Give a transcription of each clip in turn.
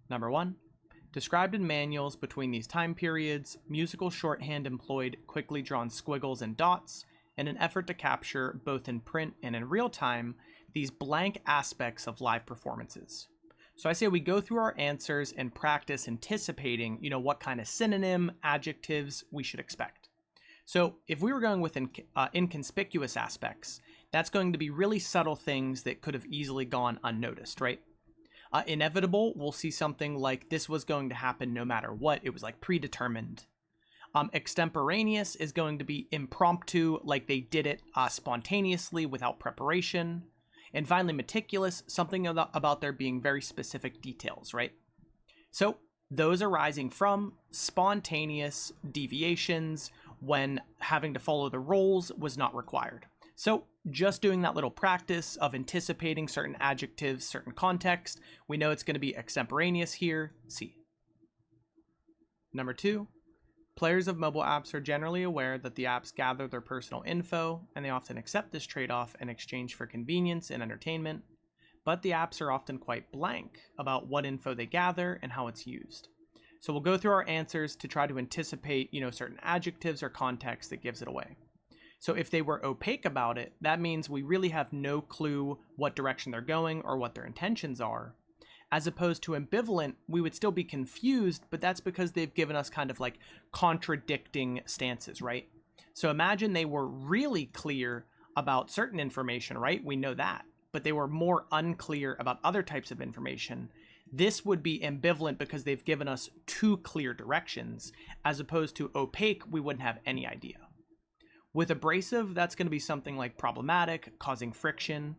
Number 1. Described in manuals between these time periods, musical shorthand employed quickly drawn squiggles and dots in an effort to capture, both in print and in real time, these blank aspects of live performances. So I say we go through our answers and practice anticipating, what kind of synonym, adjectives we should expect. So if we were going with inconspicuous aspects, that's going to be really subtle things that could have easily gone unnoticed, right? Inevitable, we'll see something like this was going to happen no matter what. It was like predetermined. Extemporaneous is going to be impromptu, like they did it spontaneously without preparation. And finally, meticulous, something about there being very specific details, right? So those arising from spontaneous deviations when having to follow the rules was not required. So just doing that little practice of anticipating certain adjectives, certain context, we know it's going to be extemporaneous here, C. Number 2, players of mobile apps are generally aware that the apps gather their personal info, and they often accept this trade-off in exchange for convenience and entertainment, but the apps are often quite blank about what info they gather and how it's used. So we'll go through our answers to try to anticipate, certain adjectives or context that gives it away. So if they were opaque about it, that means we really have no clue what direction they're going or what their intentions are. As opposed to ambivalent, we would still be confused, but that's because they've given us kind of like contradicting stances, right? So imagine they were really clear about certain information, right? We know that, but they were more unclear about other types of information. This would be ambivalent because they've given us two clear directions, as opposed to opaque, we wouldn't have any idea. With abrasive, that's going to be something like problematic, causing friction,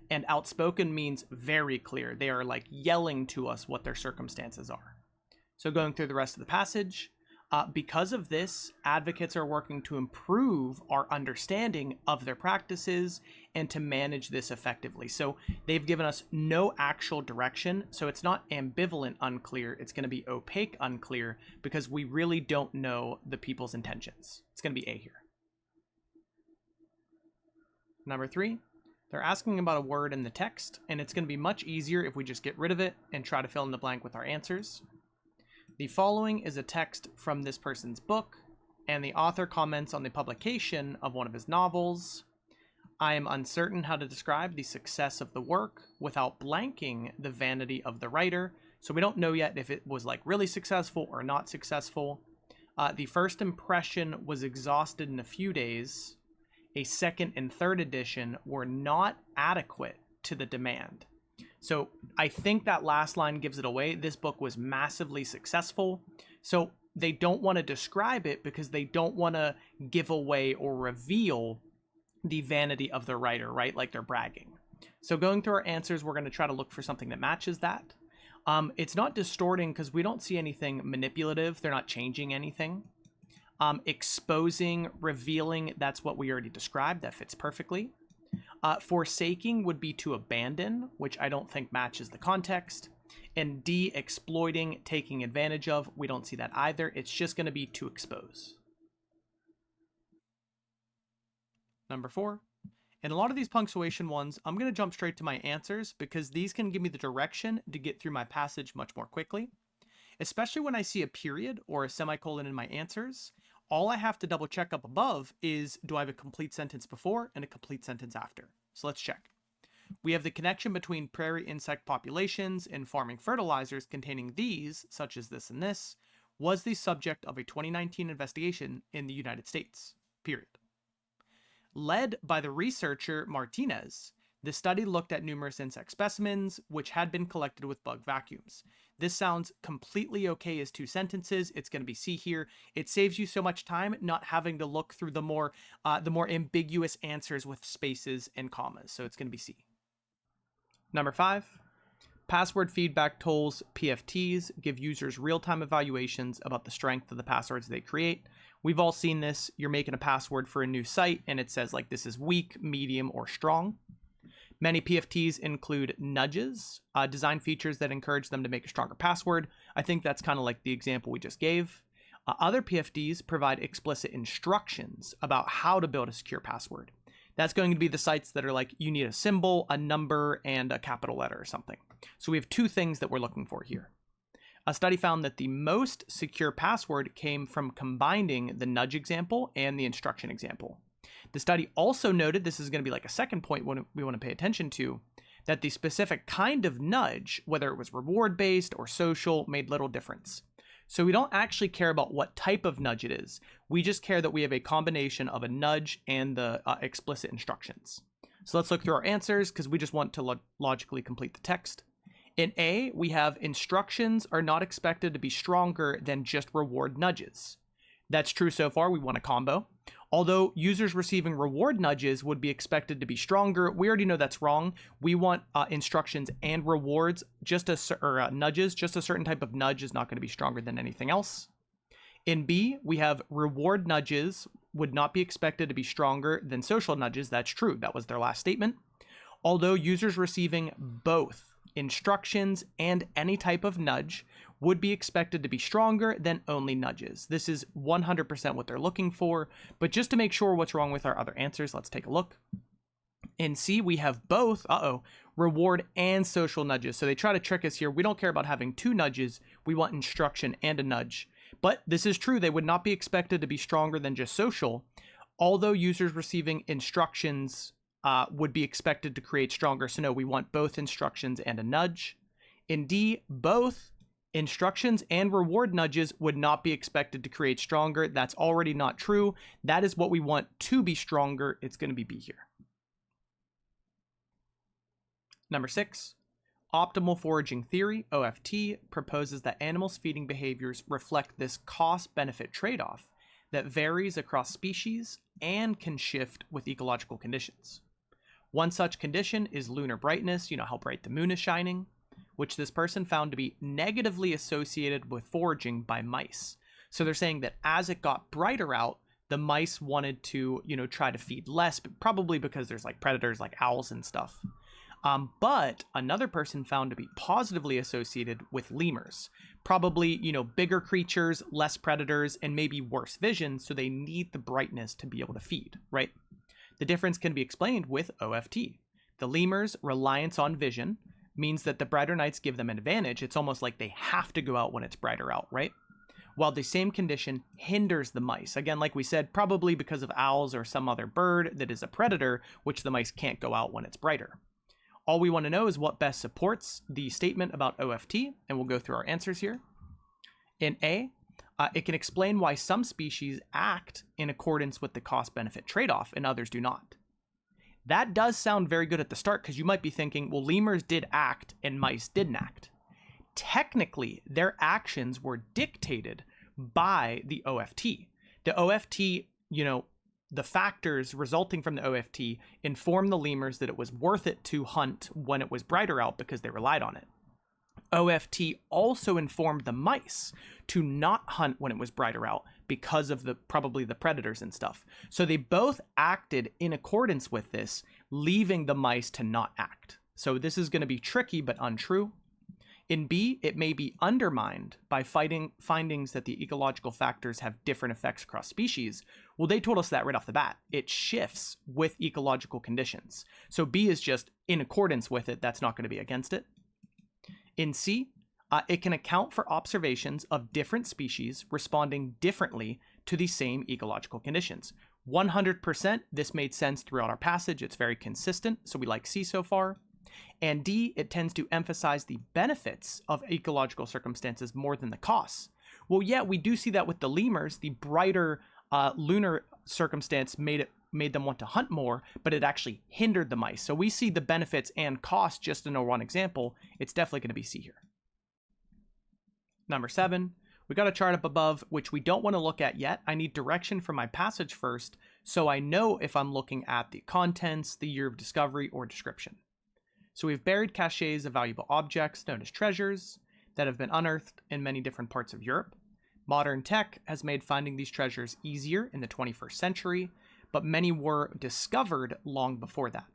and outspoken means very clear. They are like yelling to us what their circumstances are. So going through the rest of the passage, because of this, advocates are working to improve our understanding of their practices and to manage this effectively. So they've given us no actual direction. So it's not ambivalent unclear. It's going to be opaque unclear because we really don't know the people's intentions. It's going to be A here. Number 3, they're asking about a word in the text, and it's going to be much easier if we just get rid of it and try to fill in the blank with our answers. The following is a text from this person's book, and the author comments on the publication of one of his novels. I am uncertain how to describe the success of the work without blanking the vanity of the writer. So we don't know yet if it was like really successful or not successful. The first impression was exhausted in a few days. A second and third edition were not adequate to the demand. So I think that last line gives it away. This book was massively successful. So they don't want to describe it because they don't want to give away or reveal the vanity of the writer, right? Like they're bragging. So going through our answers, we're going to try to look for something that matches that. It's not distorting because we don't see anything manipulative. They're not changing anything. Exposing, revealing, that's what we already described. That fits perfectly. Forsaking would be to abandon, which I don't think matches the context. And D, exploiting, taking advantage of, we don't see that either. It's just going to be to expose. Number 4. In a lot of these punctuation ones, I'm going to jump straight to my answers because these can give me the direction to get through my passage much more quickly. Especially when I see a period or a semicolon in my answers, all I have to double check up above is, do I have a complete sentence before and a complete sentence after? So let's check. We have the connection between prairie insect populations and farming fertilizers containing these, such as this and this, was the subject of a 2019 investigation in the United States, period. Led by the researcher Martinez, the study looked at numerous insect specimens which had been collected with bug vacuums. This sounds completely okay as 2 sentences. It's going to be C here. It saves you so much time not having to look through the more ambiguous answers with spaces and commas. So it's going to be C. Number 5, password feedback tools, PFTs, give users real-time evaluations about the strength of the passwords they create. We've all seen this. You're making a password for a new site and it says like this is weak, medium, or strong. Many PFTs include nudges, design features that encourage them to make a stronger password. I think that's kind of like the example we just gave. Other PFDs provide explicit instructions about how to build a secure password. That's going to be the sites that are like, you need a symbol, a number, and a capital letter or something. So we have 2 things that we're looking for here. A study found that the most secure password came from combining the nudge example and the instruction example. The study also noted, this is going to be like a second point we want to pay attention to, that the specific kind of nudge, whether it was reward-based or social, made little difference. So we don't actually care about what type of nudge it is. We just care that we have a combination of a nudge and the explicit instructions. So let's look through our answers because we just want to logically complete the text. In A, we have instructions are not expected to be stronger than just reward nudges. That's true so far. We want a combo. Although users receiving reward nudges would be expected to be stronger, we already know that's wrong. We want instructions and rewards, nudges. Just a certain type of nudge is not going to be stronger than anything else. In B, we have reward nudges would not be expected to be stronger than social nudges. That's true. That was their last statement. Although users receiving both instructions and any type of nudge would be expected to be stronger than only nudges. This is 100% what they're looking for, but just to make sure what's wrong with our other answers, let's take a look. In C, we have both, reward and social nudges. So they try to trick us here. We don't care about having two nudges. We want instruction and a nudge. But this is true. They would not be expected to be stronger than just social, although users receiving instructions would be expected to create stronger. So no, we want both instructions and a nudge. In D, both instructions and reward nudges would not be expected to create stronger. That's already not true. That is what we want to be stronger. It's going to be B here. Number 6, optimal foraging theory, OFT, proposes that animals' feeding behaviors reflect this cost-benefit trade-off that varies across species and can shift with ecological conditions. One such condition is lunar brightness, how bright the moon is shining, which this person found to be negatively associated with foraging by mice. So they're saying that as it got brighter out, the mice wanted to, try to feed less, probably because there's like predators like owls and stuff. But another person found to be positively associated with lemurs, probably, bigger creatures, less predators, and maybe worse vision, so they need the brightness to be able to feed, right? The difference can be explained with OFT. The lemurs' reliance on vision means that the brighter nights give them an advantage. It's almost like they have to go out when it's brighter out, right? While the same condition hinders the mice. Again, like we said, probably because of owls or some other bird that is a predator, which the mice can't go out when it's brighter. All we want to know is what best supports the statement about OFT, and we'll go through our answers here. In A, it can explain why some species act in accordance with the cost-benefit trade-off and others do not. That does sound very good at the start because you might be thinking, well, lemurs did act and mice didn't act. Technically, their actions were dictated by the OFT. The OFT, the factors resulting from the OFT informed the lemurs that it was worth it to hunt when it was brighter out because they relied on it. OFT also informed the mice to not hunt when it was brighter out because of probably the predators and stuff. So they both acted in accordance with this, leaving the mice to not act. So this is going to be tricky but untrue. In B, it may be undermined by findings that the ecological factors have different effects across species. Well, they told us that right off the bat. It shifts with ecological conditions. So B is just in accordance with it. That's not going to be against it. In C, it can account for observations of different species responding differently to the same ecological conditions. 100%, this made sense throughout our passage. It's very consistent, so we like C so far. And D, it tends to emphasize the benefits of ecological circumstances more than the costs. Well, yeah, we do see that with the lemurs. The brighter lunar circumstance made them want to hunt more, but it actually hindered the mice. So we see the benefits and costs just in a one example. It's definitely going to be C here. Number 7, we got a chart up above, which we don't want to look at yet. I need direction from my passage first, so I know if I'm looking at the contents, the year of discovery, or description. So we've buried caches of valuable objects known as treasures that have been unearthed in many different parts of Europe. Modern tech has made finding these treasures easier in the 21st century, but many were discovered long before that.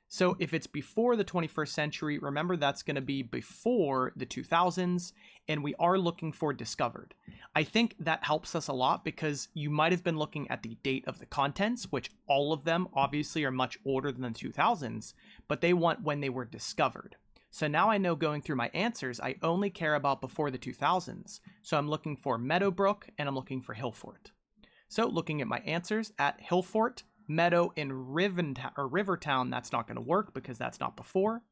So if it's before the 21st century, remember that's going to be before the 2000s, and we are looking for discovered. I think that helps us a lot because you might have been looking at the date of the contents, which all of them obviously are much older than the 2000s, but they want when they were discovered. So now I know going through my answers, I only care about before the 2000s. So I'm looking for Meadowbrook and I'm looking for Hillfort. So looking at my answers at Hillfort, Meadow, and Rivertown, that's not going to work because that's not before.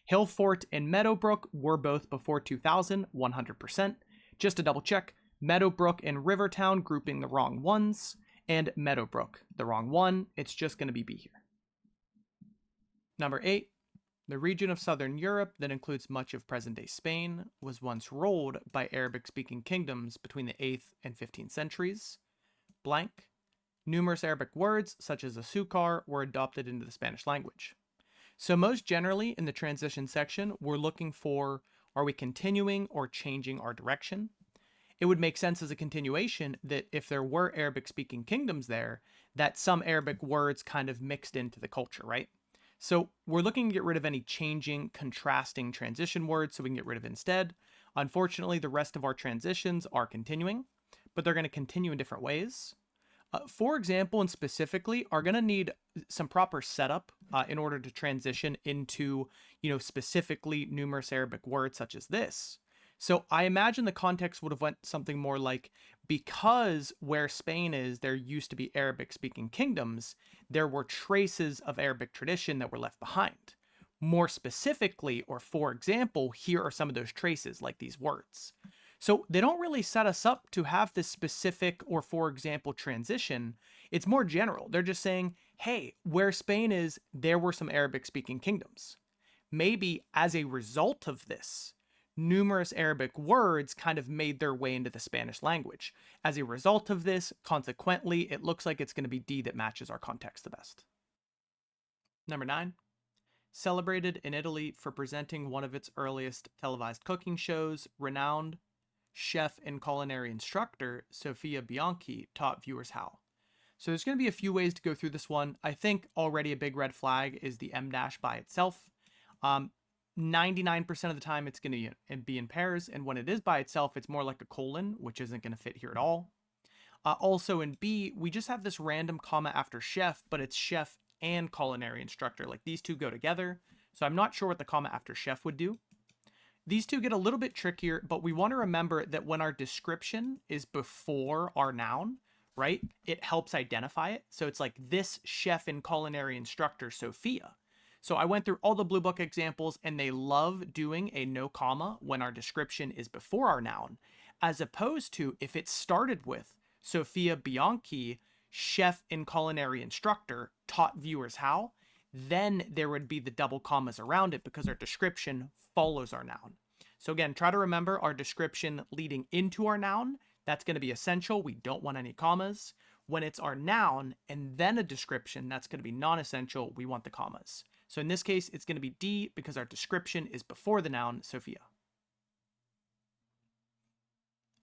Hillfort and Meadowbrook were both before 2000, 100%. Just to double check, Meadowbrook and Rivertown grouping the wrong ones, and Meadowbrook, the wrong one. It's just going to be B here. Number 8. The region of southern Europe that includes much of present-day Spain was once ruled by Arabic-speaking kingdoms between the 8th and 15th centuries. Blank. Numerous Arabic words, such as azúcar, were adopted into the Spanish language. So most generally in the transition section, we're looking for, are we continuing or changing our direction? It would make sense as a continuation that if there were Arabic-speaking kingdoms there, that some Arabic words kind of mixed into the culture, right? So we're looking to get rid of any changing, contrasting transition words so we can get rid of instead. Unfortunately, the rest of our transitions are continuing, but they're going to continue in different ways. For example, and specifically, are going to need some proper setup in order to transition into, specifically numerous Arabic words such as this. So I imagine the context would have went something more like, because where Spain is, there used to be Arabic-speaking kingdoms, there were traces of Arabic tradition that were left behind. More specifically, or for example, here are some of those traces, like these words. So they don't really set us up to have this specific or, for example, transition. It's more general. They're just saying, hey, where Spain is, there were some Arabic-speaking kingdoms. Maybe as a result of this, numerous Arabic words kind of made their way into the Spanish language. As a result of this, consequently, it looks like it's going to be D that matches our context the best. Number 9. Celebrated in Italy for presenting one of its earliest televised cooking shows, renowned chef and culinary instructor Sofia Bianchi taught viewers how. So there's going to be a few ways to go through this one. I think already a big red flag is the M dash by itself. 99% of the time it's going to be in pairs, and when it is by itself, it's more like a colon, which isn't going to fit here at all. Also in B, we just have this random comma after chef, but it's chef and culinary instructor. Like these two go together, so I'm not sure what the comma after chef would do. These two get a little bit trickier, but we want to remember that when our description is before our noun, right, it helps identify it. So it's like this chef and culinary instructor, Sophia. So I went through all the Bluebook examples, and they love doing a no comma when our description is before our noun, as opposed to if it started with Sofia Bianchi, chef and culinary instructor, taught viewers how, then there would be the double commas around it because our description follows our noun. So again, try to remember our description leading into our noun. That's going to be essential. We don't want any commas. When it's our noun and then a description, that's going to be non-essential. We want the commas. So in this case, it's going to be D because our description is before the noun, Sophia.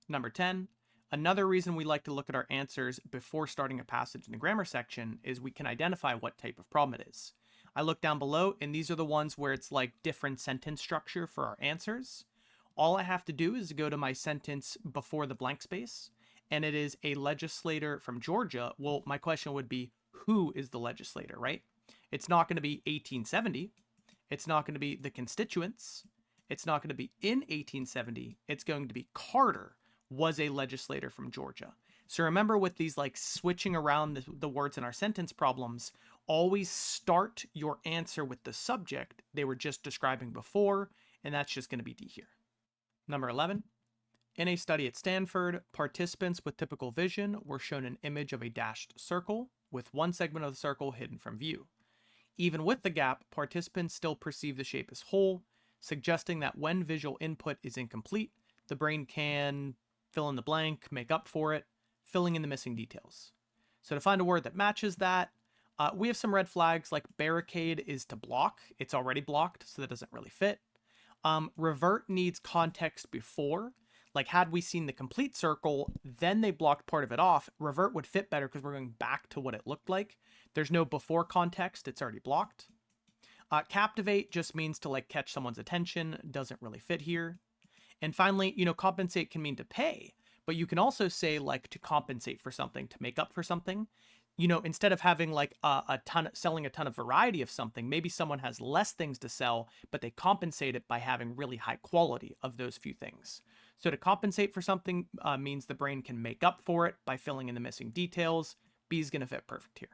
Number 10. Another reason we like to look at our answers before starting a passage in the grammar section is we can identify what type of problem it is. I look down below, and these are the ones where it's like different sentence structure for our answers. All I have to do is go to my sentence before the blank space, and it is a legislator from Georgia. Well, my question would be, who is the legislator, right? It's not going to be 1870. It's not going to be the constituents. It's not going to be in 1870. It's going to be Carter was a legislator from Georgia. So remember with these like switching around the words in our sentence problems, always start your answer with the subject they were just describing before, and that's just going to be D here. Number 11. In a study at Stanford, participants with typical vision were shown an image of a dashed circle with one segment of the circle hidden from view. Even with the gap, participants still perceive the shape as whole, suggesting that when visual input is incomplete, the brain can fill in the blank, make up for it, filling in the missing details. So to find a word that matches that, we have some red flags like barricade is to block. It's already blocked, so that doesn't really fit. Revert needs context before. Like had we seen the complete circle, then they blocked part of it off, revert would fit better because we're going back to what it looked like. There's no before context, it's already blocked. Captivate just means to like catch someone's attention, doesn't really fit here. And finally, compensate can mean to pay, but you can also say like to compensate for something, to make up for something. instead of having like a ton, selling a ton of variety of something, maybe someone has less things to sell, but they compensate it by having really high quality of those few things. So to compensate for something means the brain can make up for it by filling in the missing details. B is going to fit perfect here.